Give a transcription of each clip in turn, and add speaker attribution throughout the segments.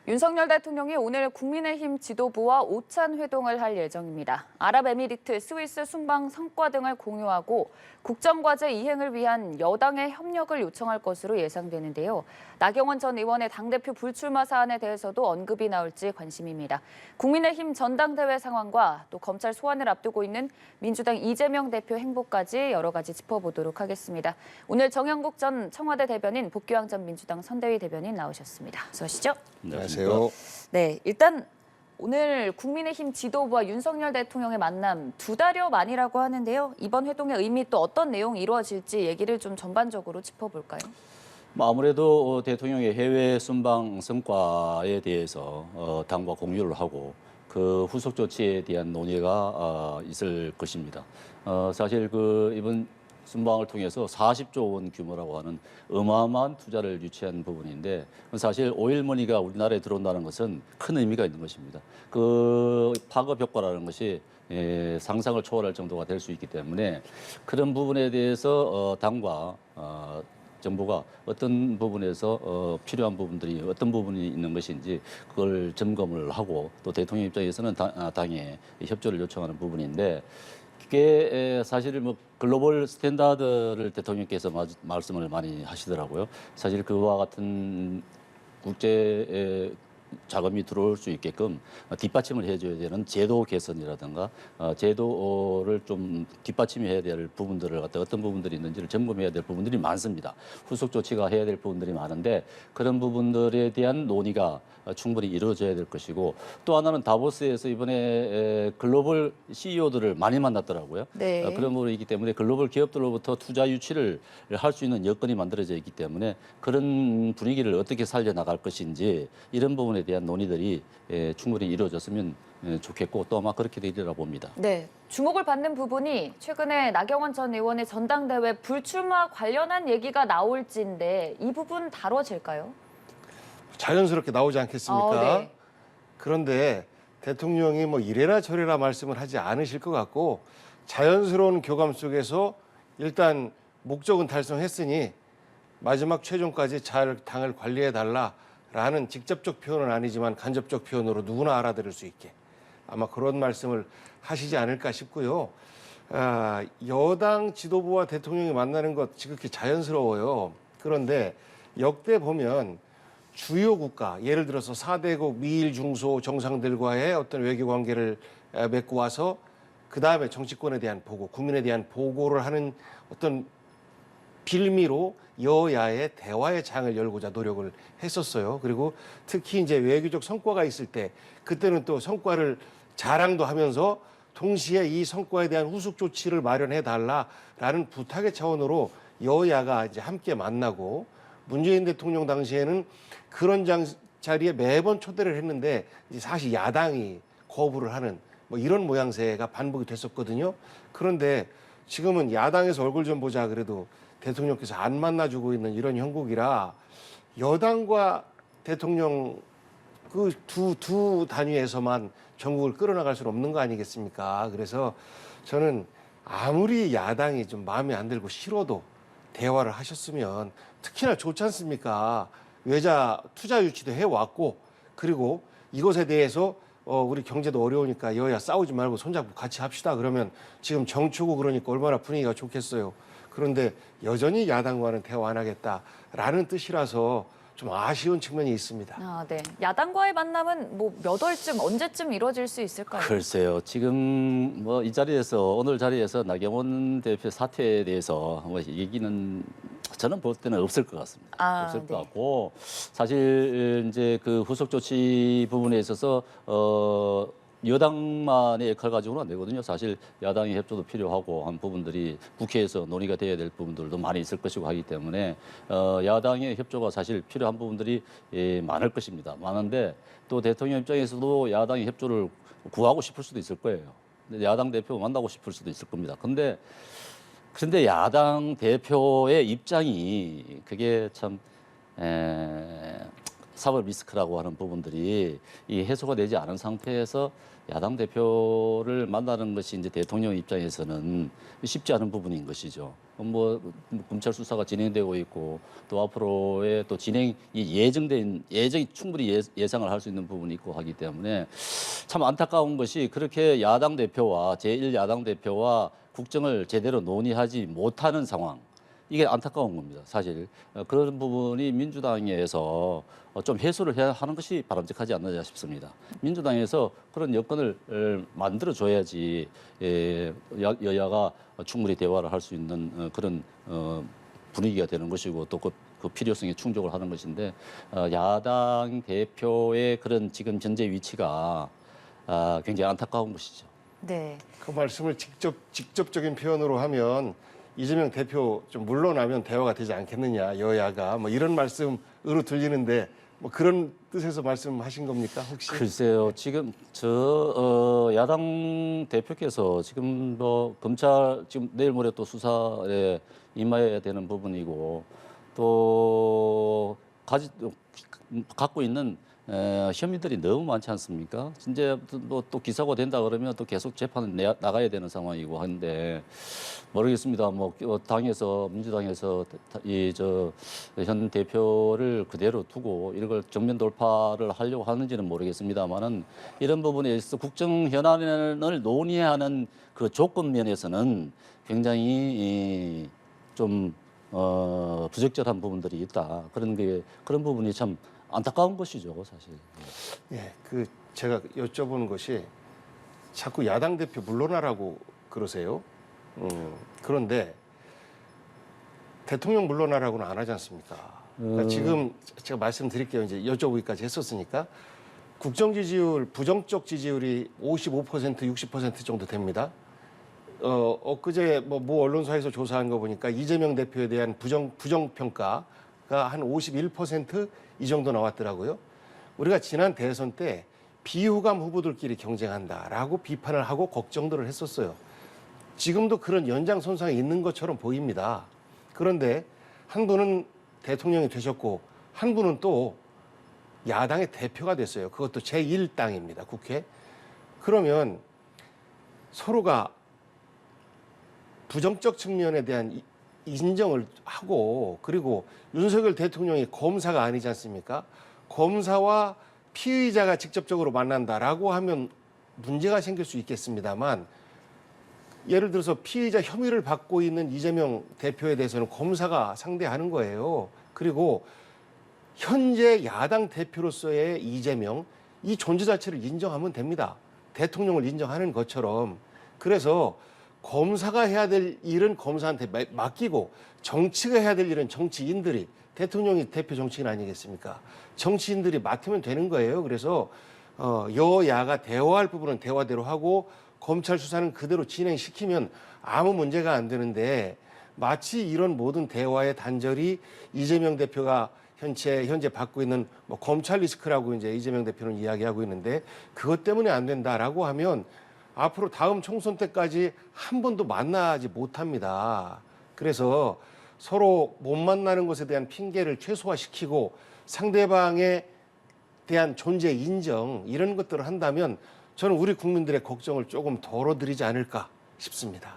Speaker 1: 윤석열 대통령이 오늘 국민의힘 지도부와 오찬 회동을 할 예정입니다. 아랍에미리트, 스위스 순방 성과 등을 공유하고 국정과제 이행을 위한 여당의 협력을 요청할 것으로 예상되는데요. 나경원 전 의원의 당대표 불출마 사안에 대해서도 언급이 나올지 관심입니다. 국민의힘 전당대회 상황과 또 검찰 소환을 앞두고 있는 민주당 이재명 대표 행보까지 여러 가지 짚어보도록 하겠습니다. 오늘 정영국 전 청와대 대변인, 복귀왕 전 민주당 선대위 대변인 나오셨습니다. 어서 오시죠.
Speaker 2: 안녕하세요.
Speaker 1: 네, 일단 오늘 국민의힘 지도부와 윤석열 대통령의 만남 2달여 만이라고 하는데요. 이번 회동의 의미 또 어떤 내용이 이루어질지 얘기를 좀 전반적으로 짚어볼까요?
Speaker 2: 아무래도 대통령의 해외 순방 성과에 대해서 당과 공유를 하고 그 후속 조치에 대한 논의가 있을 것입니다. 사실 이번 순방을 통해서 40조 원 규모라고 하는 어마어마한 투자를 유치한 부분인데 사실 오일머니가 우리나라에 들어온다는 것은 큰 의미가 있는 것입니다. 그 파급 효과라는 것이 상상을 초월할 정도가 될 수 있기 때문에 그런 부분에 대해서 당과 정부가 어떤 부분에서 필요한 부분들이 어떤 부분이 있는 것인지 그걸 점검을 하고 또 대통령 입장에서는 당에 협조를 요청하는 부분인데 이게 사실 글로벌 스탠다드를 대통령께서 말씀을 많이 하시더라고요. 사실 그와 같은 국제 자금이 들어올 수 있게끔 뒷받침을 해줘야 되는 제도 개선이라든가 제도를 좀 뒷받침해야 될 부분들을 갖다 어떤 부분들이 있는지를 점검해야 될 부분들이 많습니다. 후속 조치가 해야 될 부분들이 많은데 그런 부분들에 대한 논의가 충분히 이루어져야 될 것이고 또 하나는 다보스에서 이번에 글로벌 CEO들을 많이 만났더라고요.
Speaker 1: 네.
Speaker 2: 그런 부분이 있기 때문에 글로벌 기업들로부터 투자 유치를 할 수 있는 여건이 만들어져 있기 때문에 그런 분위기를 어떻게 살려나갈 것인지 이런 부분에 대한 논의들이 충분히 이루어졌으면 좋겠고 또 아마 그렇게 되리라 봅니다.
Speaker 1: 네, 주목을 받는 부분이 최근에 나경원 전 의원의 전당대회 불출마 관련한 얘기가 나올지인데 이 부분 다뤄질까요?
Speaker 3: 자연스럽게 나오지 않겠습니까?
Speaker 1: 네.
Speaker 3: 그런데 대통령이 뭐 이래라 저래라 말씀을 하지 않으실 것 같고 자연스러운 교감 속에서 일단 목적은 달성했으니 마지막 최종까지 잘 당을 관리해달라라는 직접적 표현은 아니지만 간접적 표현으로 누구나 알아들을 수 있게 아마 그런 말씀을 하시지 않을까 싶고요. 여당 지도부와 대통령이 만나는 것 지극히 자연스러워요. 그런데 역대 보면 주요 국가, 예를 들어서 4대국 미일 중소 정상들과의 어떤 외교 관계를 맺고 와서 그다음에 정치권에 대한 보고, 국민에 대한 보고를 하는 어떤 빌미로 여야의 대화의 장을 열고자 노력을 했었어요. 그리고 특히 이제 외교적 성과가 있을 때 그때는 또 성과를 자랑도 하면서 동시에 이 성과에 대한 후속 조치를 마련해 달라라는 부탁의 차원으로 여야가 이제 함께 만나고 문재인 대통령 당시에는 그런 자리에 매번 초대를 했는데 이제 사실 야당이 거부를 하는 뭐 이런 모양새가 반복이 됐었거든요. 그런데 지금은 야당에서 얼굴 좀 보자 그래도 대통령께서 안 만나주고 있는 이런 형국이라 여당과 대통령 그 두 단위에서만 전국을 끌어나갈 수는 없는 거 아니겠습니까? 그래서 저는 아무리 야당이 좀 마음에 안 들고 싫어도 대화를 하셨으면 특히나 좋지 않습니까? 외자 투자 유치도 해왔고 그리고 이것에 대해서 우리 경제도 어려우니까 여야 싸우지 말고 손잡고 같이 합시다. 그러면 지금 정초고 그러니까 얼마나 분위기가 좋겠어요. 그런데 여전히 야당과는 대화 안 하겠다라는 뜻이라서 좀 아쉬운 측면이 있습니다.
Speaker 1: 네. 야당과의 만남은 뭐 몇 월쯤, 언제쯤 이루어질 수 있을까요?
Speaker 2: 글쎄요. 지금 뭐 이 자리에서 오늘 자리에서 나경원 대표 사퇴에 대해서 뭐 얘기는 저는 볼 때는 없을 것 같습니다. 없을 것
Speaker 1: 네.
Speaker 2: 같고 사실 이제 그 후속 조치 부분에 있어서 여당만의 역할 가지고는 안 되거든요. 사실 야당의 협조도 필요하고 한 부분들이 국회에서 논의가 돼야 될 부분들도 많이 있을 것이고 하기 때문에 야당의 협조가 사실 필요한 부분들이 많을 것입니다. 많은데 또 대통령 입장에서도 야당의 협조를 구하고 싶을 수도 있을 거예요. 야당 대표 만나고 싶을 수도 있을 겁니다. 그런데 야당 대표의 입장이 그게 참 사법 리스크라고 하는 부분들이 이 해소가 되지 않은 상태에서 야당 대표를 만나는 것이 이제 대통령 입장에서는 쉽지 않은 부분인 것이죠. 뭐 검찰 수사가 진행되고 있고 또 앞으로의 또 진행이 예정이 충분히 예상을 할 수 있는 부분이 있고 하기 때문에 참 안타까운 것이 그렇게 야당 대표와 제1야당 대표와 국정을 제대로 논의하지 못하는 상황. 이게 안타까운 겁니다, 사실. 그런 부분이 민주당에서 좀 해소를 해야 하는 것이 바람직하지 않느냐 싶습니다. 민주당에서 그런 여건을 만들어줘야지 여야가 충분히 대화를 할 수 있는 그런 분위기가 되는 것이고 또 그 필요성에 충족을 하는 것인데 야당 대표의 그런 지금 현재 위치가 굉장히 안타까운 것이죠.
Speaker 1: 네.
Speaker 3: 그 말씀을 직접적인 표현으로 하면 이재명 대표 좀 물러나면 대화가 되지 않겠느냐, 여야가 뭐 이런 말씀으로 들리는데 뭐 그런 뜻에서 말씀하신 겁니까 혹시?
Speaker 2: 글쎄요, 지금 야당 대표께서 지금 뭐 검찰 지금 내일 모레 또 수사에 임해야 되는 부분이고 또 갖고 있는 혐의들이 너무 많지 않습니까? 이제 또 기사가 된다 그러면 또 계속 재판을 나가야 되는 상황이고 한데 모르겠습니다. 뭐 당에서 민주당에서 현 대표를 그대로 두고 이걸 정면 돌파를 하려고 하는지는 모르겠습니다만은 이런 부분에 있어서 국정 현안을 논의하는 그 조건 면에서는 굉장히 좀 부적절한 부분들이 있다. 그런 부분이 참 안타까운 것이죠, 사실.
Speaker 3: 예, 그 제가 여쭤보는 것이 자꾸 야당 대표 물러나라고 그러세요. 그런데 대통령 물러나라고는 안 하지 않습니까? 그러니까 지금 제가 말씀드릴게요. 이제 여쭤보기까지 했었으니까 국정 지지율, 부정적 지지율이 55%, 60% 정도 됩니다. 엊그제 뭐 언론사에서 조사한 거 보니까 이재명 대표에 대한 부정 평가가 한 51%이 정도 나왔더라고요. 우리가 지난 대선 때 비호감 후보들끼리 경쟁한다라고 비판을 하고 걱정들을 했었어요. 지금도 그런 연장선상에 있는 것처럼 보입니다. 그런데 한 분은 대통령이 되셨고 한 분은 또 야당의 대표가 됐어요. 그것도 제1당입니다. 국회. 그러면 서로가 부정적 측면에 대한 인정을 하고 그리고 윤석열 대통령이 검사가 아니지 않습니까? 검사와 피의자가 직접적으로 만난다라고 하면 문제가 생길 수 있겠습니다만 예를 들어서 피의자 혐의를 받고 있는 이재명 대표에 대해서는 검사가 상대하는 거예요. 그리고 현재 야당 대표로서의 이재명 이 존재 자체를 인정하면 됩니다. 대통령을 인정하는 것처럼. 그래서 검사가 해야 될 일은 검사한테 맡기고 정치가 해야 될 일은 정치인들이 대통령이 대표 정치인 아니겠습니까? 정치인들이 맡으면 되는 거예요. 그래서 여야가 대화할 부분은 대화대로 하고 검찰 수사는 그대로 진행시키면 아무 문제가 안 되는데 마치 이런 모든 대화의 단절이 이재명 대표가 현재 받고 있는 뭐 검찰 리스크라고 이제 이재명 대표는 이야기하고 있는데 그것 때문에 안 된다라고 하면 앞으로 다음 총선 때까지 한 번도 만나지 못합니다. 그래서 서로 못 만나는 것에 대한 핑계를 최소화시키고 상대방에 대한 존재 인정 이런 것들을 한다면 저는 우리 국민들의 걱정을 조금 덜어드리지 않을까 싶습니다.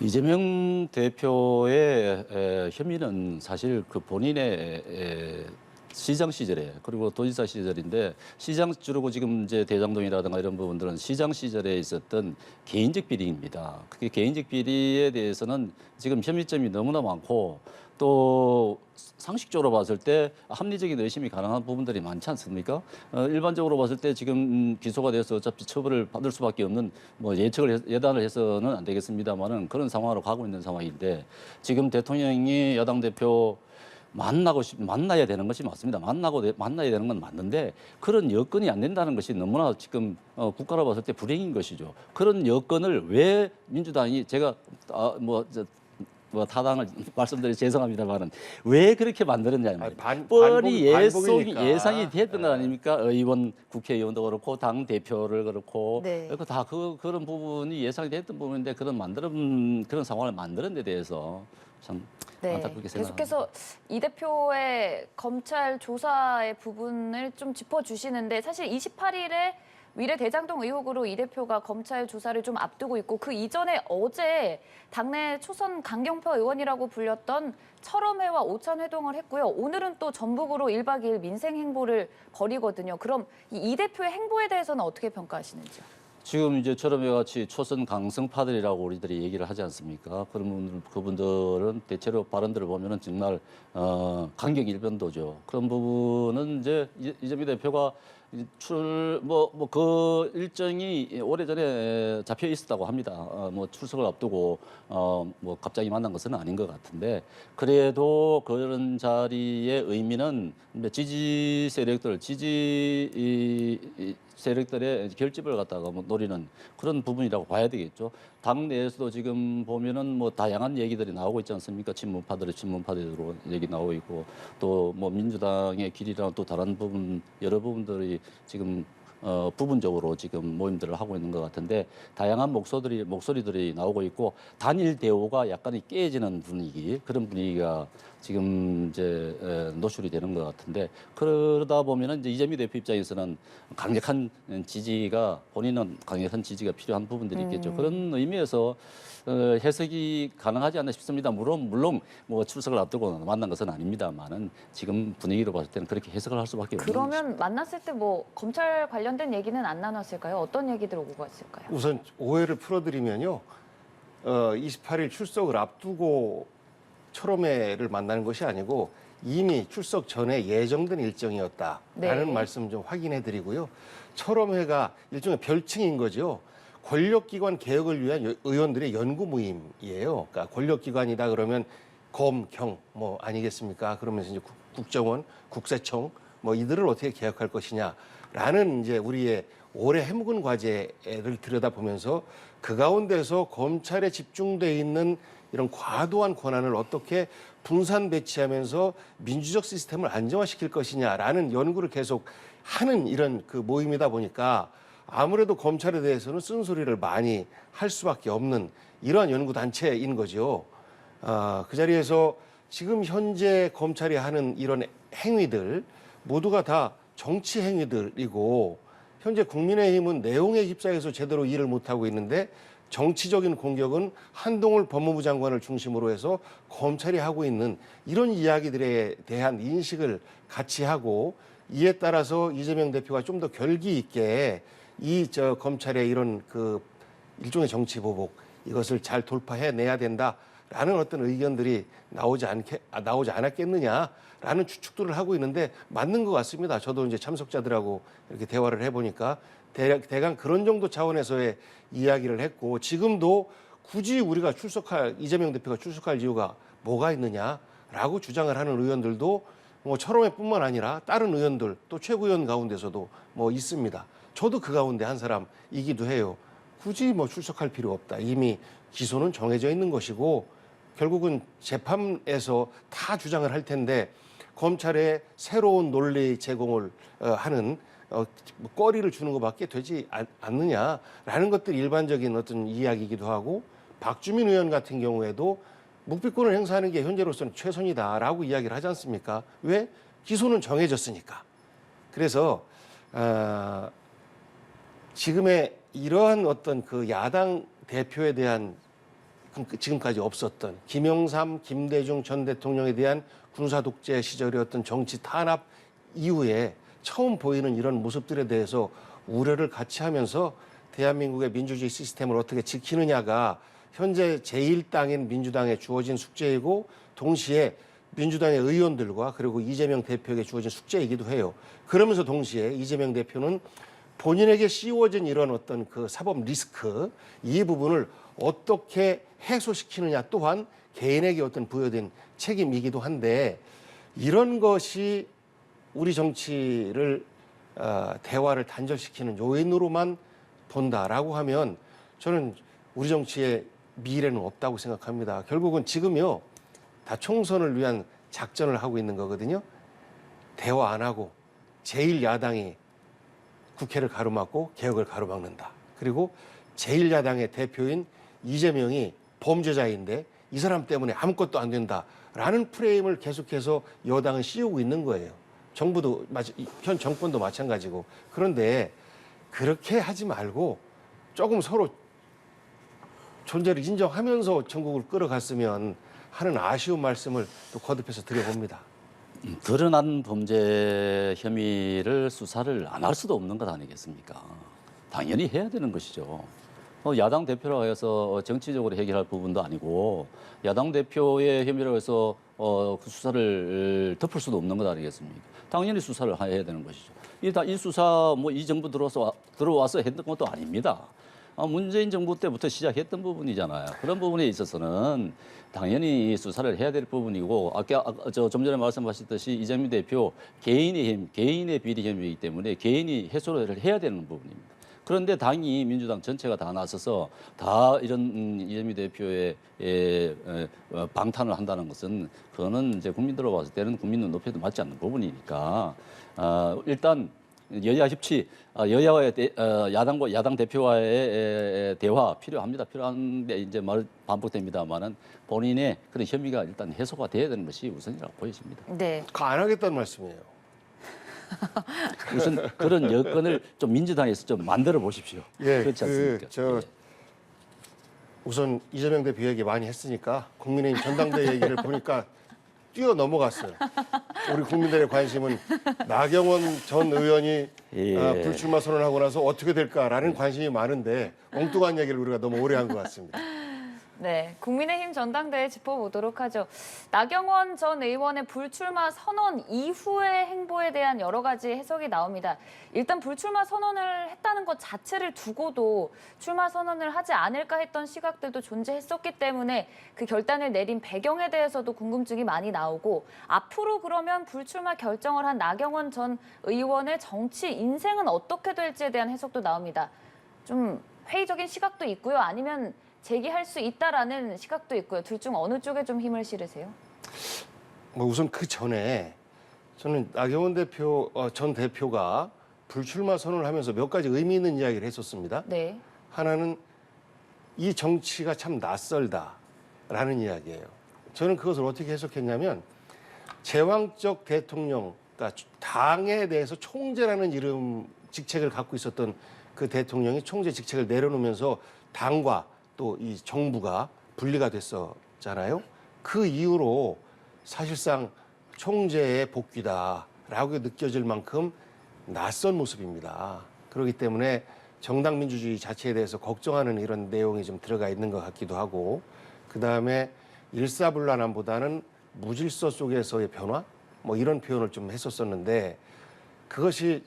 Speaker 2: 이재명 대표의 혐의는 사실 그 본인의 시장 시절에 그리고 도지사 시절인데 시장 주로 지금 이제 대장동이라든가 이런 부분들은 시장 시절에 있었던 개인적 비리입니다. 그게 개인적 비리에 대해서는 지금 혐의점이 너무나 많고 또 상식적으로 봤을 때 합리적인 의심이 가능한 부분들이 많지 않습니까? 일반적으로 봤을 때 지금 기소가 돼서 어차피 처벌을 받을 수밖에 없는 뭐 예단을 해서는 안 되겠습니다만은 그런 상황으로 가고 있는 상황인데 지금 대통령이 여당 대표 만나야 되는 것이 맞습니다. 만나야 되는 건 맞는데 그런 여건이 안 된다는 것이 너무나 지금 국가로 봤을 때 불행인 것이죠. 그런 여건을 왜 민주당이 제가 타당을 말씀드려 죄송합니다만은 왜 그렇게 만들었냐면 뻔히 예상이 됐던 거 아닙니까? 의원, 국회의원도 그렇고 당 대표를 그렇고
Speaker 1: 네.
Speaker 2: 다 그런 부분이 예상이 됐던 부분인데 그런 상황을 만드는 데 대해서 참
Speaker 1: 네,
Speaker 2: 안타깝게 생각합니다.
Speaker 1: 계속해서 이 대표의 검찰 조사의 부분을 좀 짚어주시는데 사실 28일에 위례 대장동 의혹으로 이 대표가 검찰 조사를 좀 앞두고 있고 그 이전에 어제 당내 초선 강경파 의원이라고 불렸던 철험회와 오찬 회동을 했고요. 오늘은 또 전북으로 1박 2일 민생 행보를 벌이거든요. 그럼 이 대표의 행보에 대해서는 어떻게 평가하시는지요?
Speaker 2: 지금 이제 저런 같이 초선 강성파들이라고 우리들이 얘기를 하지 않습니까? 그분들은 대체로 발언들을 보면은 정말 강경 일변도죠. 그런 부분은 이제 이재명 대표가 그 일정이 오래전에 잡혀 있었다고 합니다. 뭐 출석을 앞두고 뭐 갑자기 만난 것은 아닌 것 같은데 그래도 그런 자리의 의미는 지지 세력들의 결집을 갖다가 뭐 노리는 그런 부분이라고 봐야 되겠죠. 당 내에서도 지금 보면은 뭐 다양한 얘기들이 나오고 있지 않습니까? 친문파들로 얘기 나오고 있고 또 뭐 민주당의 길이랑 또 다른 부분 여러 부분들이 지금 부분적으로 지금 모임들을 하고 있는 것 같은데 다양한 목소리들이 나오고 있고 단일 대우가 약간 깨지는 분위기 그런 분위기가 지금 이제 노출이 되는 것 같은데 그러다 보면은 이제 이재명 대표 입장에서는 본인은 강력한 지지가 필요한 부분들이 있겠죠. 그런 의미에서 해석이 가능하지 않나 싶습니다. 물론 뭐 출석을 앞두고 만난 것은 아닙니다만은 지금 분위기로 봤을 때는 그렇게 해석을 할 수밖에 없는 것입니다.
Speaker 1: 그러면 만났을 때 뭐 검찰 관련된 얘기는 안 나눴을까요? 어떤 얘기들 오고 갔을까요?
Speaker 3: 우선 오해를 풀어드리면요. 28일 출석을 앞두고 철험회를 만나는 것이 아니고 이미 출석 전에 예정된 일정이었다라는
Speaker 1: 네.
Speaker 3: 말씀 좀 확인해 드리고요. 철험회가 일종의 별칭인 거죠. 권력기관 개혁을 위한 의원들의 연구 모임이에요. 그러니까 권력기관이다 그러면 검, 경 뭐 아니겠습니까? 그러면서 이제 국정원, 국세청 뭐 이들을 어떻게 개혁할 것이냐라는 이제 우리의 올해 해묵은 과제를 들여다보면서 그 가운데서 검찰에 집중돼 있는 이런 과도한 권한을 어떻게 분산 배치하면서 민주적 시스템을 안정화시킬 것이냐라는 연구를 계속 하는 이런 그 모임이다 보니까 아무래도 검찰에 대해서는 쓴소리를 많이 할 수밖에 없는 이러한 연구단체인 거죠. 그 자리에서 지금 현재 검찰이 하는 이런 행위들 모두가 다 정치 행위들이고 현재 국민의힘은 내용에 휩싸여서 제대로 일을 못하고 있는데 정치적인 공격은 한동훈 법무부 장관을 중심으로 해서 검찰이 하고 있는 이런 이야기들에 대한 인식을 같이 하고 이에 따라서 이재명 대표가 좀 더 결기 있게 검찰의 이런 그 일종의 정치 보복 이것을 잘 돌파해내야 된다라는 어떤 의견들이 나오지 않았겠느냐라는 추측들을 하고 있는데 맞는 것 같습니다. 저도 이제 참석자들하고 이렇게 대화를 해보니까 대강 그런 정도 차원에서의 이야기를 했고 지금도 굳이 우리가 이재명 대표가 출석할 이유가 뭐가 있느냐라고 주장을 하는 의원들도 뭐 철험회뿐만 아니라 다른 의원들 또 최고위원 가운데서도 뭐 있습니다. 저도 그 가운데 한 사람이기도 해요. 굳이 뭐 출석할 필요 없다. 이미 기소는 정해져 있는 것이고 결국은 재판에서 다 주장을 할 텐데 검찰에 새로운 논리 제공을 하는 꺼리를 주는 것밖에 되지 않느냐라는 것들이 일반적인 어떤 이야기이기도 하고 박주민 의원 같은 경우에도 묵비권을 행사하는 게 현재로서는 최선이다라고 이야기를 하지 않습니까? 왜? 기소는 정해졌으니까. 그래서 지금의 이러한 어떤 그 야당 대표에 대한 지금까지 없었던 김영삼, 김대중 전 대통령에 대한 군사 독재 시절의 어떤 정치 탄압 이후에 처음 보이는 이런 모습들에 대해서 우려를 같이 하면서 대한민국의 민주주의 시스템을 어떻게 지키느냐가 현재 제1당인 민주당에 주어진 숙제이고 동시에 민주당의 의원들과 그리고 이재명 대표에게 주어진 숙제이기도 해요. 그러면서 동시에 이재명 대표는 본인에게 씌워진 이런 어떤 그 사법 리스크 이 부분을 어떻게 해소시키느냐 또한 개인에게 어떤 부여된 책임이기도 한데 이런 것이 우리 정치를 대화를 단절시키는 요인으로만 본다라고 하면 저는 우리 정치의 미래는 없다고 생각합니다. 결국은 지금요 다 총선을 위한 작전을 하고 있는 거거든요. 대화 안 하고 제1야당이 국회를 가로막고 개혁을 가로막는다. 그리고 제1야당의 대표인 이재명이 범죄자인데 이 사람 때문에 아무것도 안 된다. 라는 프레임을 계속해서 여당은 씌우고 있는 거예요. 정부도 현 정권도 마찬가지고. 그런데 그렇게 하지 말고 조금 서로 존재를 인정하면서 전국을 끌어갔으면 하는 아쉬운 말씀을 또 거듭해서 드려봅니다.
Speaker 2: 드러난 범죄 혐의를 수사를 안 할 수도 없는 것 아니겠습니까? 당연히 해야 되는 것이죠. 야당 대표라고 해서 정치적으로 해결할 부분도 아니고 야당 대표의 혐의라고 해서 그 수사를 덮을 수도 없는 것 아니겠습니까? 당연히 수사를 해야 되는 것이죠. 이 수사 뭐 이 정부 들어와서 했던 것도 아닙니다. 문재인 정부 때부터 시작했던 부분이잖아요. 그런 부분에 있어서는 당연히 수사를 해야 될 부분이고 좀 전에 말씀하셨듯이 이재명 대표 개인의 힘, 개인의 비리 혐의이기 때문에 개인이 해소를 해야 되는 부분입니다. 그런데 당이 민주당 전체가 다 나서서 다 이런 이재명 대표의 방탄을 한다는 것은 그거는 이제 국민들로 봤을 때는 국민 눈높이에도 맞지 않는 부분이니까 일단 여야 협치, 여야와의 야당과 야당 대표와의 대화 필요합니다. 필요한데 이제 말 반복됩니다만은 본인의 그런 혐의가 일단 해소가 돼야 되는 것이 우선이라고 보여집니다.
Speaker 1: 네.
Speaker 3: 안 하겠다는 말씀이에요.
Speaker 2: 우선 그런 여건을 좀 민주당에서 좀 만들어 보십시오.
Speaker 3: 예,
Speaker 2: 그렇지 않습니까? 예.
Speaker 3: 우선 이재명 대표 얘기 많이 했으니까 국민의힘 전당대회 얘기를 보니까 뛰어 넘어갔어요. 우리 국민들의 관심은 나경원 전 의원이
Speaker 2: 예.
Speaker 3: 불출마 선언하고 나서 어떻게 될까라는 관심이 많은데 엉뚱한 얘기를 우리가 너무 오래 한 것 같습니다.
Speaker 1: 네, 국민의힘 전당대회 짚어보도록 하죠. 나경원 전 의원의 불출마 선언 이후의 행보에 대한 여러 가지 해석이 나옵니다. 일단 불출마 선언을 했다는 것 자체를 두고도 출마 선언을 하지 않을까 했던 시각들도 존재했었기 때문에 그 결단을 내린 배경에 대해서도 궁금증이 많이 나오고 앞으로 그러면 불출마 결정을 한 나경원 전 의원의 정치 인생은 어떻게 될지에 대한 해석도 나옵니다. 좀 회의적인 시각도 있고요. 아니면 제기할 수 있다라는 시각도 있고요. 둘 중 어느 쪽에 좀 힘을 실으세요?
Speaker 3: 뭐 우선 그 전에 저는 나경원 대표 전 대표가 불출마 선언을 하면서 몇 가지 의미 있는 이야기를 했었습니다.
Speaker 1: 네.
Speaker 3: 하나는 이 정치가 참 낯설다라는 이야기예요. 저는 그것을 어떻게 해석했냐면 제왕적 대통령, 그러니까 당에 대해서 총재라는 이름 직책을 갖고 있었던 그 대통령이 총재 직책을 내려놓으면서 당과 또 이 정부가 분리가 됐었잖아요. 그 이후로 사실상 총재의 복귀다라고 느껴질 만큼 낯선 모습입니다. 그렇기 때문에 정당 민주주의 자체에 대해서 걱정하는 이런 내용이 좀 들어가 있는 것 같기도 하고, 그 다음에 일사불란함보다는 무질서 속에서의 변화, 뭐 이런 표현을 좀 했었었는데, 그것이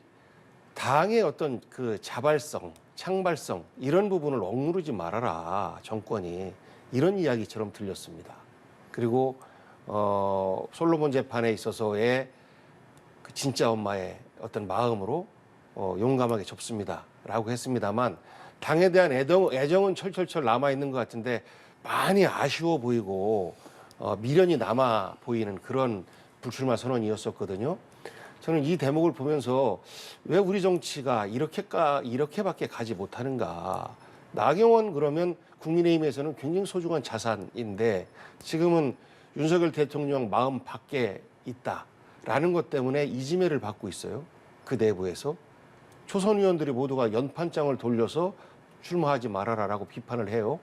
Speaker 3: 당의 어떤 그 자발성, 창발성 이런 부분을 억누르지 말아라 정권이, 이런 이야기처럼 들렸습니다. 그리고 솔로몬 재판에 있어서의 그 진짜 엄마의 어떤 마음으로 용감하게 접습니다라고 했습니다만, 당에 대한 애정은 철철철 남아 있는 것 같은데 많이 아쉬워 보이고 미련이 남아 보이는 그런 불출마 선언이었었거든요. 저는 이 대목을 보면서 왜 우리 정치가 이렇게밖에 가지 못하는가. 나경원 그러면 국민의힘에서는 굉장히 소중한 자산인데 지금은 윤석열 대통령 마음 밖에 있다라는 것 때문에 이지매를 받고 있어요. 그 내부에서. 초선 의원들이 모두가 연판장을 돌려서 출마하지 말아라라고 비판을 해요.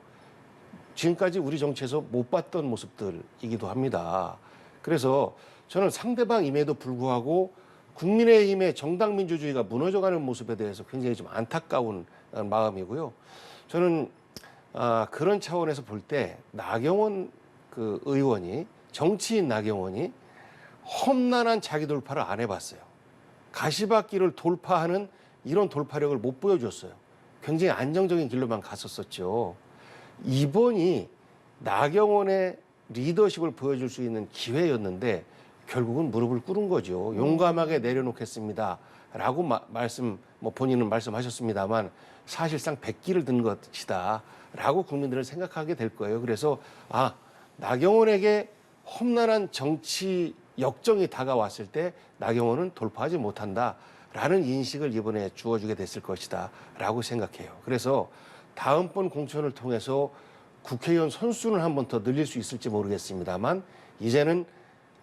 Speaker 3: 지금까지 우리 정치에서 못 봤던 모습들이기도 합니다. 그래서 저는 상대방임에도 불구하고 국민의힘의 정당 민주주의가 무너져가는 모습에 대해서 굉장히 좀 안타까운 마음이고요. 저는 그런 차원에서 볼 때 나경원 그 의원이, 정치인 나경원이 험난한 자기 돌파를 안 해봤어요. 가시밭길을 돌파하는 이런 돌파력을 못 보여줬어요. 굉장히 안정적인 길로만 갔었었죠. 이번이 나경원의 리더십을 보여줄 수 있는 기회였는데 결국은 무릎을 꿇은 거죠. 용감하게 내려놓겠습니다라고 본인은 말씀하셨습니다만 사실상 백기를 든 것이다라고 국민들은 생각하게 될 거예요. 그래서 나경원에게 험난한 정치 역정이 다가왔을 때 나경원은 돌파하지 못한다라는 인식을 이번에 주어주게 됐을 것이다라고 생각해요. 그래서 다음번 공천을 통해서 국회의원 선수는 한 번 더 늘릴 수 있을지 모르겠습니다만 이제는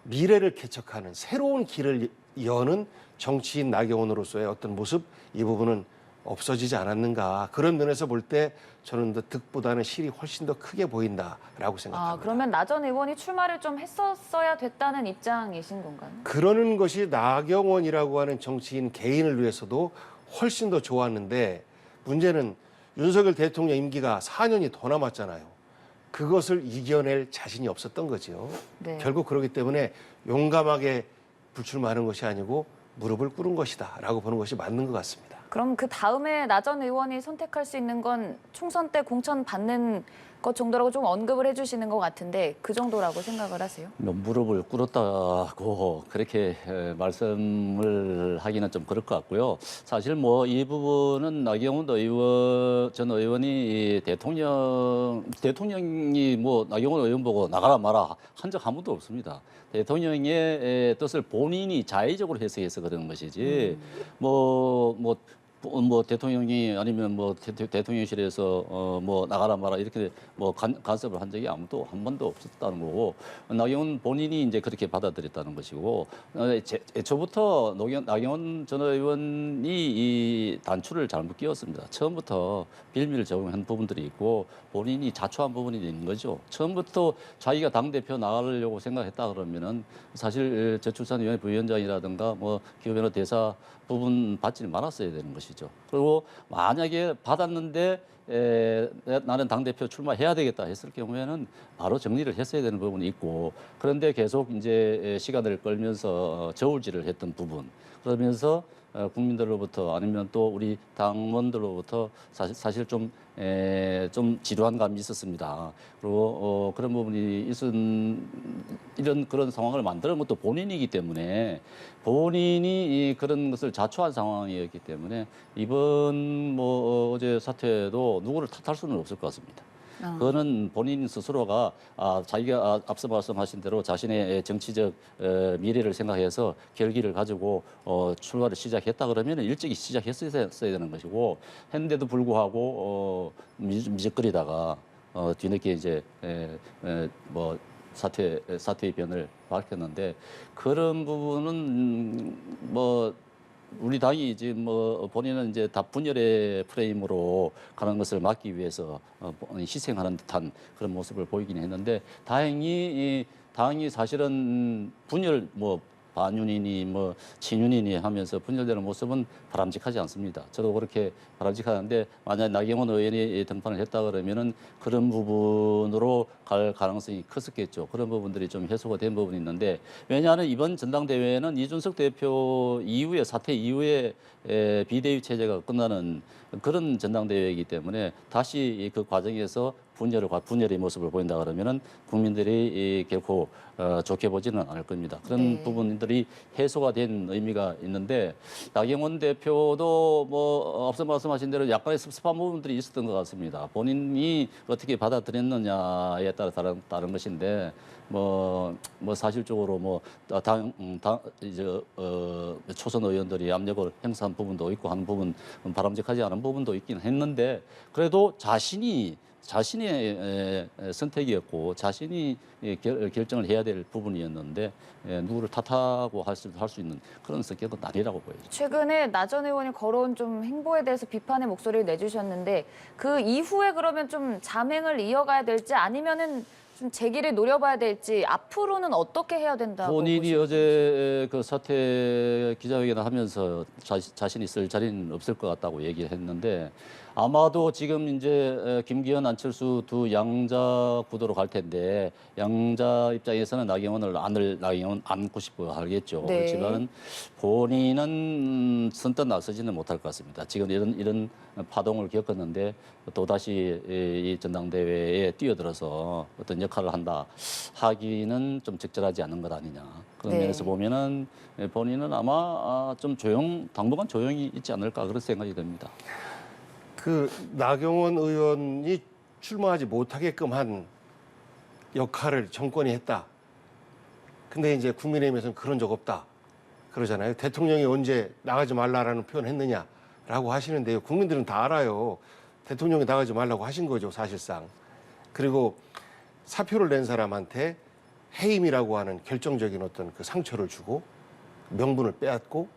Speaker 3: 미래를 개척하는 새로운 길을 여는 정치인 나경원으로서의 어떤 모습, 이 부분은 없어지지 않았는가. 그런 면에서 볼 때 저는 더 득보다는 실이 훨씬 더 크게 보인다라고 생각합니다.
Speaker 1: 그러면 나 전 의원이 출마를 좀 했었어야 됐다는 입장이신 건가요?
Speaker 3: 그러는 것이 나경원이라고 하는 정치인 개인을 위해서도 훨씬 더 좋았는데, 문제는 윤석열 대통령 임기가 4년이 더 남았잖아요. 그것을 이겨낼 자신이 없었던 거죠.
Speaker 1: 네.
Speaker 3: 결국 그렇기 때문에 용감하게 불출마하는 것이 아니고 무릎을 꿇은 것이다라고 보는 것이 맞는 것 같습니다.
Speaker 1: 그럼 그 다음에 나 전 의원이 선택할 수 있는 건 총선 때 공천 받는 것 정도라고 좀 언급을 해주시는 것 같은데 그 정도라고 생각을 하세요?
Speaker 2: 뭐 무릎을 꿇었다고 그렇게 말씀을 하기는 좀 그럴 것 같고요. 사실 뭐 이 부분은 나경원 전 의원이 대통령이 뭐 나경원 의원 보고 나가라 마라 한 적 한 번도 없습니다. 대통령의 뜻을 본인이 자의적으로 해석해서 그러는 것이지 뭐 대통령이 아니면 뭐 대통령실에서 뭐 나가라 마라 이렇게 뭐 간섭을 한 적이 아무도 한 번도 없었다는 거고, 나경원 본인이 이제 그렇게 받아들였다는 것이고, 애초부터 나경원 전 의원이 이 단추를 잘못 끼웠습니다. 처음부터 빌미를 적용한 부분들이 있고 본인이 자초한 부분이 있는 거죠. 처음부터 자기가 당대표 나가려고 생각했다 그러면은 사실 저출산위원회 부위원장이라든가 뭐 기후변화 대사 부분 받지 말았어야 되는 것이죠. 그리고 만약에 받았는데 나는 당대표 출마해야 되겠다 했을 경우에는 바로 정리를 했어야 되는 부분이 있고, 그런데 계속 이제 시간을 끌면서 저울질을 했던 부분, 그러면서 국민들로부터 아니면 또 우리 당원들로부터 사실 좀 지루한 감이 있었습니다. 그리고 그런 부분이 이런 그런 상황을 만드는 것도 본인이기 때문에 본인이 그런 것을 자초한 상황이었기 때문에 이번 뭐 어제 사태도 누구를 탓할 수는 없을 것 같습니다. 그거는 본인 스스로가 자기가 앞서 말씀하신 대로 자신의 정치적 미래를 생각해서 결기를 가지고 출마를 시작했다 그러면 일찍이 시작했어야 되는 것이고, 했는데도 불구하고 미적거리다가 뒤늦게 이제 뭐 사퇴의 변을 밝혔는데, 그런 부분은 뭐 우리 당이 지금 뭐 본인은 이제 다 분열의 프레임으로 가는 것을 막기 위해서 희생하는 듯한 그런 모습을 보이긴 했는데, 다행히 이 당이 사실은 분열 뭐 반윤이니 뭐 친윤이니 하면서 분열되는 모습은 바람직하지 않습니다. 저도 그렇게 바람직하는데, 만약 나경원 의원이 등판을 했다 그러면은 그런 부분으로 갈 가능성이 컸었겠죠. 그런 부분들이 좀 해소가 된 부분이 있는데, 왜냐하면 이번 전당대회는 이준석 대표 이후에 사퇴 이후에 비대위 체제가 끝나는 그런 전당대회이기 때문에 다시 그 과정에서 분열의 모습을 보인다 그러면은 국민들이 결코 좋게 보지는 않을 겁니다. 그런 부분들이 해소가 된 의미가 있는데, 나경원 대표도 뭐 앞서 말씀하신 대로 약간의 섭섭한 부분들이 있었던 것 같습니다. 본인이 어떻게 받아들였느냐에 따라 다른 것인데, 뭐 사실적으로 초선 의원들이 압력을 행사한 부분도 있고 하는 부분, 바람직하지 않은 부분도 있긴 했는데, 그래도 자신의 선택이었고 자신이 결정을 해야 될 부분이었는데 누구를 탓하고 할 수 있는 그런 성격은 아니라고 보여요.
Speaker 1: 최근에 나 전 의원이 걸어온 좀 행보에 대해서 비판의 목소리를 내주셨는데, 그 이후에 그러면 좀 잠행을 이어가야 될지 아니면은 좀 재기를 노려봐야 될지 앞으로는 어떻게 해야 된다고
Speaker 2: 본인이
Speaker 1: 보시나요?
Speaker 2: 어제 그 사퇴 기자회견을 하면서 자신이 쓸 자리는 없을 것 같다고 얘기를 했는데, 아마도 지금 이제 김기현, 안철수 두 양자 구도로 갈 텐데, 양자 입장에서는 나경원 안고 싶어 하겠죠.
Speaker 1: 네.
Speaker 2: 그렇지만 본인은 선뜻 나서지는 못할 것 같습니다. 지금 이런 파동을 겪었는데 또다시 이 전당대회에 뛰어들어서 어떤 역할을 한다 하기는 좀 적절하지 않은 것 아니냐. 그런
Speaker 1: 네.
Speaker 2: 면에서 보면은 본인은 아마 좀 당분간 조용히 있지 않을까 그런 생각이 듭니다.
Speaker 3: 그 나경원 의원이 출마하지 못하게끔 한 역할을 정권이 했다. 근데 이제 국민의힘에서는 그런 적 없다 그러잖아요. 대통령이 언제 나가지 말라라는 표현을 했느냐라고 하시는데요. 국민들은 다 알아요. 대통령이 나가지 말라고 하신 거죠, 사실상. 그리고 사표를 낸 사람한테 해임이라고 하는 결정적인 어떤 그 상처를 주고 명분을 빼앗고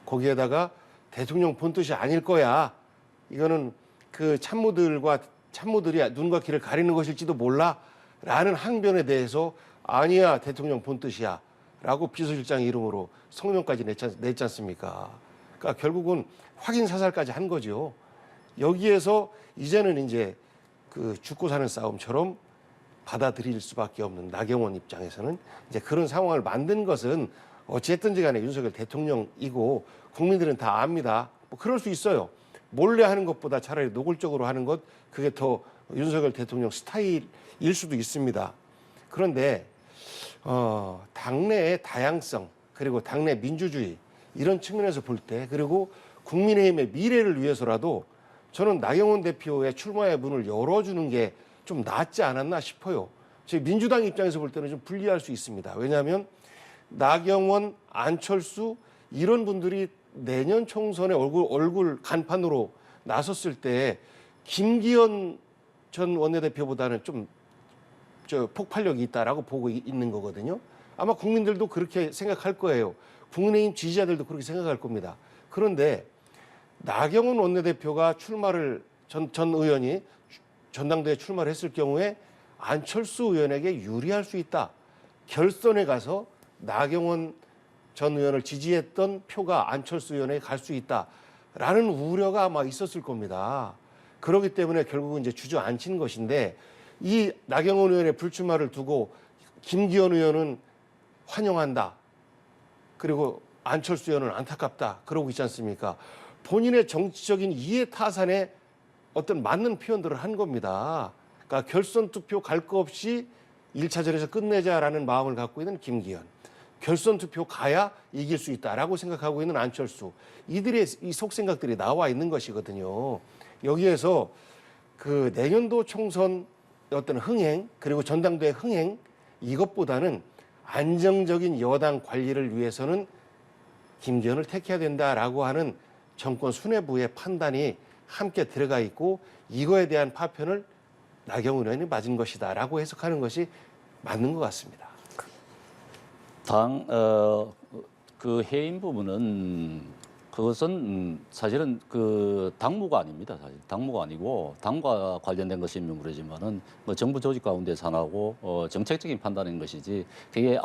Speaker 3: 거기에다가 대통령 본뜻이 아닐 거야. 이거는 그 참모들이 눈과 귀를 가리는 것일지도 몰라라는 항변에 대해서 아니야 대통령 본뜻이야 라고 비서실장 이름으로 성명까지 냈지 않습니까? 그러니까 결국은 확인 사살까지 한 거죠. 여기에서 이제는 이제 그 죽고 사는 싸움처럼 받아들일 수밖에 없는 나경원 입장에서는 이제 그런 상황을 만든 것은 어찌했든지 간에 윤석열 대통령이고 국민들은 다 압니다. 뭐 그럴 수 있어요. 몰래 하는 것보다 차라리 노골적으로 하는 것 그게 더 윤석열 대통령 스타일일 수도 있습니다. 그런데 당내의 다양성 그리고 당내 민주주의 이런 측면에서 볼 때 그리고 국민의힘의 미래를 위해서라도 저는 나경원 대표의 출마의 문을 열어주는 게 좀 낫지 않았나 싶어요. 저희 민주당 입장에서 볼 때는 좀 불리할 수 있습니다. 왜냐하면 나경원, 안철수 이런 분들이 내년 총선에 얼굴 간판으로 나섰을 때 김기현 전 원내대표보다는 좀 폭발력이 있다라고 보고 있는 거거든요. 아마 국민들도 그렇게 생각할 거예요. 국민의힘 지지자들도 그렇게 생각할 겁니다. 그런데 나경원 원내대표가 출마를 전 의원이 전당대회 출마를 했을 경우에 안철수 의원에게 유리할 수 있다. 결선에 가서 나경원 전 의원을 지지했던 표가 안철수 의원에게 갈 수 있다라는 우려가 아마 있었을 겁니다. 그렇기 때문에 결국은 이제 주저앉힌 것인데 이 나경원 의원의 불출마를 두고 김기현 의원은 환영한다. 그리고 안철수 의원은 안타깝다. 그러고 있지 않습니까? 본인의 정치적인 이해 타산에 어떤 맞는 표현들을 한 겁니다. 그러니까 결선 투표 갈 거 없이 1차전에서 끝내자라는 마음을 갖고 있는 김기현. 결선 투표 가야 이길 수 있다라고 생각하고 있는 안철수. 이들의 이 속생각들이 나와 있는 것이거든요. 여기에서 그 내년도 총선 어떤 흥행 그리고 전당대회 흥행 이것보다는 안정적인 여당 관리를 위해서는 김기현을 택해야 된다라고 하는 정권 수뇌부의 판단이 함께 들어가 있고 이거에 대한 파편을 나경원 의원이 맞은 것이다라고 해석하는 것이 맞는 것 같습니다.
Speaker 2: 그 해임 부분은 그것은 사실은 그 당무가 아닙니다. 사실 당무가 아니고 당과 관련된 것이면 모르지만은 뭐 정부 조직 가운데 산하고 정책적인 판단인 것이지 그게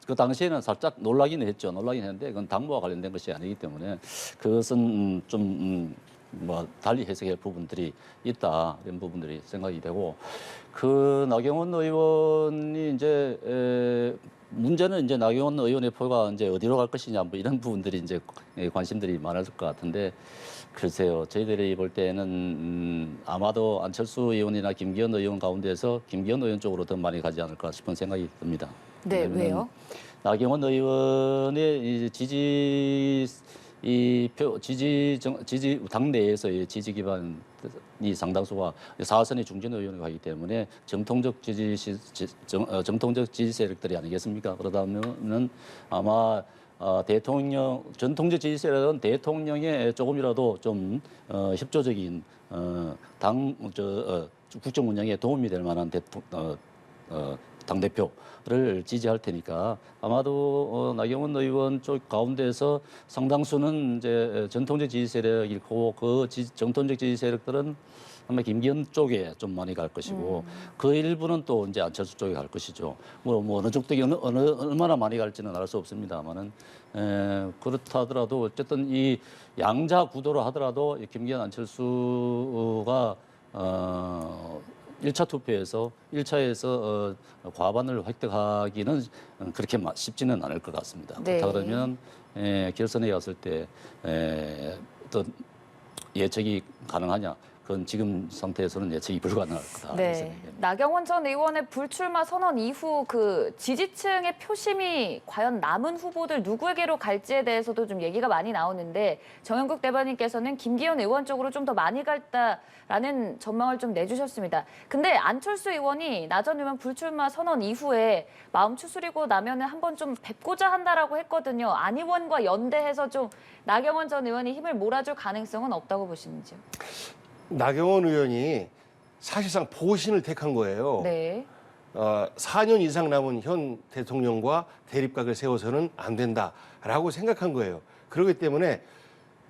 Speaker 2: 그 당시에는 살짝 놀라긴 했죠. 놀라긴 했는데 그건 당무와 관련된 것이 아니기 때문에 그것은 좀 뭐 달리 해석할 부분들이 있다 이런 부분들이 생각이 되고 그 나경원 의원이 이제 문제는 이제 나경원 의원의 표가 이제 어디로 갈 것이냐 뭐 이런 부분들이 이제 관심들이 많을 것 같은데 글쎄요 저희들이 볼 때는 아마도 안철수 의원이나 김기현 의원 가운데서 김기현 의원 쪽으로 더 많이 가지 않을까 싶은 생각이 듭니다.
Speaker 1: 네, 왜요?
Speaker 2: 나경원 의원의 지지 당내에서의 지지 기반이 상당수가 사선의 중진 의원이 가기 때문에 정통적 지지 세력들이 아니겠습니까? 그러다 보면은 아마 전통적 지지 세력은 대통령의 조금이라도 좀 협조적인 국정 운영에 도움이 될 만한 당대표를 지지할 테니까 아마도 나경원 의원 쪽 가운데서 상당수는 이제 전통적 지지 세력일 거고 그 정통적 지지 세력들은 아마 김기현 쪽에 좀 많이 갈 것이고 그 일부는 또 이제 안철수 쪽에 갈 것이죠. 뭐 어느 정도 얼마나 많이 갈지는 알 수 없습니다만은 그렇다 하더라도 어쨌든 이 양자 구도로 하더라도 김기현 안철수가 1차 투표에서 1차에서 과반을 획득하기는 그렇게 쉽지는 않을 것 같습니다.
Speaker 1: 네.
Speaker 2: 그렇다 그러면 결선에 갔을 때 어떤 예측이 가능하냐? 그건 지금 상태에서는 예측이 불가능할 거다.
Speaker 1: 네. 나경원 전 의원의 불출마 선언 이후 그 지지층의 표심이 과연 남은 후보들 누구에게로 갈지에 대해서도 좀 얘기가 많이 나오는데 정영국 대변인께서는 김기현 의원 쪽으로 좀 더 많이 갈다라는 전망을 좀 내주셨습니다. 근데 안철수 의원이 나 전 의원 불출마 선언 이후에 마음 추스리고 나면은 한번 좀 뵙고자 한다라고 했거든요. 안 의원과 연대해서 좀 나경원 전 의원이 힘을 몰아줄 가능성은 없다고 보시는지요?
Speaker 3: 나경원 의원이 사실상 보신을 택한 거예요.
Speaker 1: 네.
Speaker 3: 4년 이상 남은 현 대통령과 대립각을 세워서는 안 된다라고 생각한 거예요. 그렇기 때문에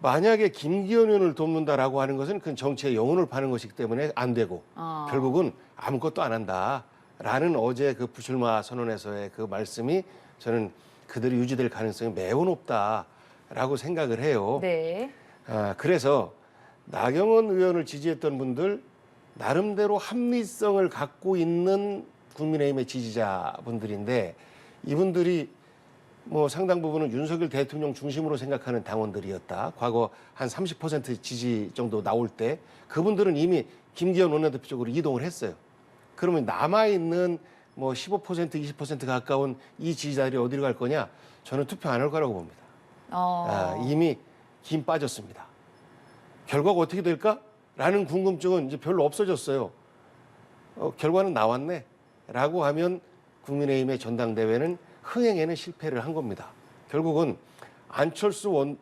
Speaker 3: 만약에 김기현 의원을 돕는다라고 하는 것은 그 정치의 영혼을 파는 것이기 때문에 안 되고 결국은 아무것도 안 한다라는 어제 그 부출마 선언에서의 그 말씀이 저는 그대로 유지될 가능성이 매우 높다라고 생각을 해요.
Speaker 1: 네.
Speaker 3: 그래서 나경원 의원을 지지했던 분들 나름대로 합리성을 갖고 있는 국민의힘의 지지자분들인데 이분들이 뭐 상당 부분은 윤석열 대통령 중심으로 생각하는 당원들이었다. 과거 한 30% 지지 정도 나올 때 그분들은 이미 김기현 원내대표 쪽으로 이동을 했어요. 그러면 남아있는 뭐 15%, 20% 가까운 이 지지자들이 어디로 갈 거냐? 저는 투표 안 할 거라고 봅니다. 이미 김 빠졌습니다. 결과가 어떻게 될까? 라는 궁금증은 이제 별로 없어졌어요. 결과는 나왔네. 라고 하면 국민의힘의 전당대회는 흥행에는 실패를 한 겁니다. 결국은 안철수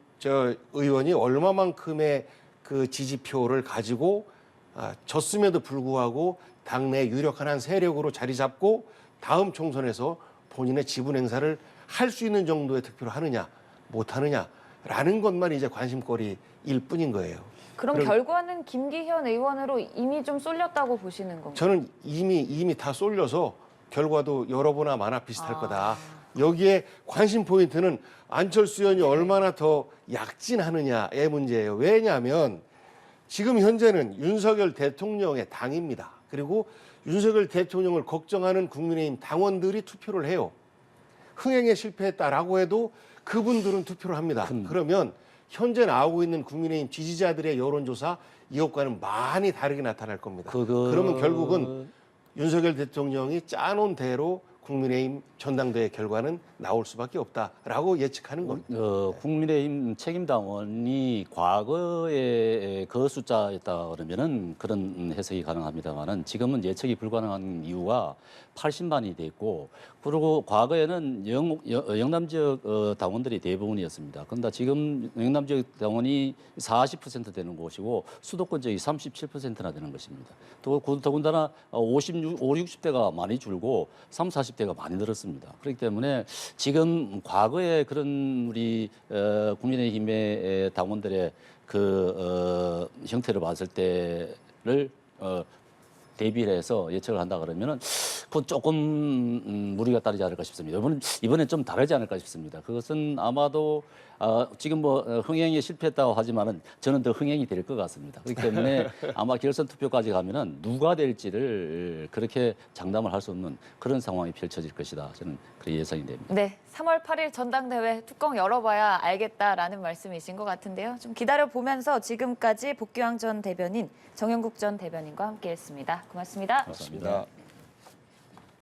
Speaker 3: 의원이 얼마만큼의 그 지지표를 가지고 졌음에도 불구하고 당내 유력한 한 세력으로 자리 잡고 다음 총선에서 본인의 지분 행사를 할 수 있는 정도의 득표를 하느냐 못하느냐라는 것만 이제 관심거리일 뿐인 거예요.
Speaker 1: 그럼 결과는 김기현 의원으로 이미 좀 쏠렸다고 보시는 건가요?
Speaker 3: 저는 이미 다 쏠려서 결과도 여러보나 마나 비슷할 거다. 여기에 관심 포인트는 안철수 의원이 얼마나 더 약진하느냐의 문제예요. 왜냐하면 지금 현재는 윤석열 대통령의 당입니다. 그리고 윤석열 대통령을 걱정하는 국민의힘 당원들이 투표를 해요. 흥행에 실패했다라고 해도 그분들은 투표를 합니다. 그러면 현재 나오고 있는 국민의힘 지지자들의 여론조사 이것과는 많이 다르게 나타날 겁니다. 그러면 결국은 윤석열 대통령이 짜놓은 대로 국민의힘 전당대회 결과는 나올 수밖에 없다라고 예측하는 겁니다.
Speaker 2: 국민의힘 책임당원이 과거에 그 숫자였다 그러면은 그런 해석이 가능합니다만은 지금은 예측이 불가능한 이유가 80만이 됐고 그리고 과거에는 영남 지역 당원들이 대부분이었습니다. 그런데 지금 영남 지역 당원이 40% 되는 곳이고 수도권 지역이 37%나 되는 것입니다. 또 더군다나 60대가 많이 줄고 30, 40대가 많이 늘었습니다. 그렇기 때문에 지금 과거에 그런 우리 국민의힘의 당원들의 그 형태를 봤을 때를 대비를 해서 예측을 한다 그러면은 그 조금 무리가 따르지 않을까 싶습니다. 이번엔 좀 다르지 않을까 싶습니다. 그것은 아마도 지금 뭐 흥행에 실패했다고 하지만은 저는 더 흥행이 될 것 같습니다. 그렇기 때문에 아마 결선 투표까지 가면은 누가 될지를 그렇게 장담을 할 수 없는 그런 상황이 펼쳐질 것이다. 저는 그렇게 예상이 됩니다.
Speaker 1: 네, 3월 8일 전당대회 뚜껑 열어봐야 알겠다라는 말씀이신 것 같은데요. 좀 기다려보면서 지금까지 복귀왕 전 대변인, 정영국 전 대변인과 함께했습니다. 고맙습니다.
Speaker 2: 고맙습니다.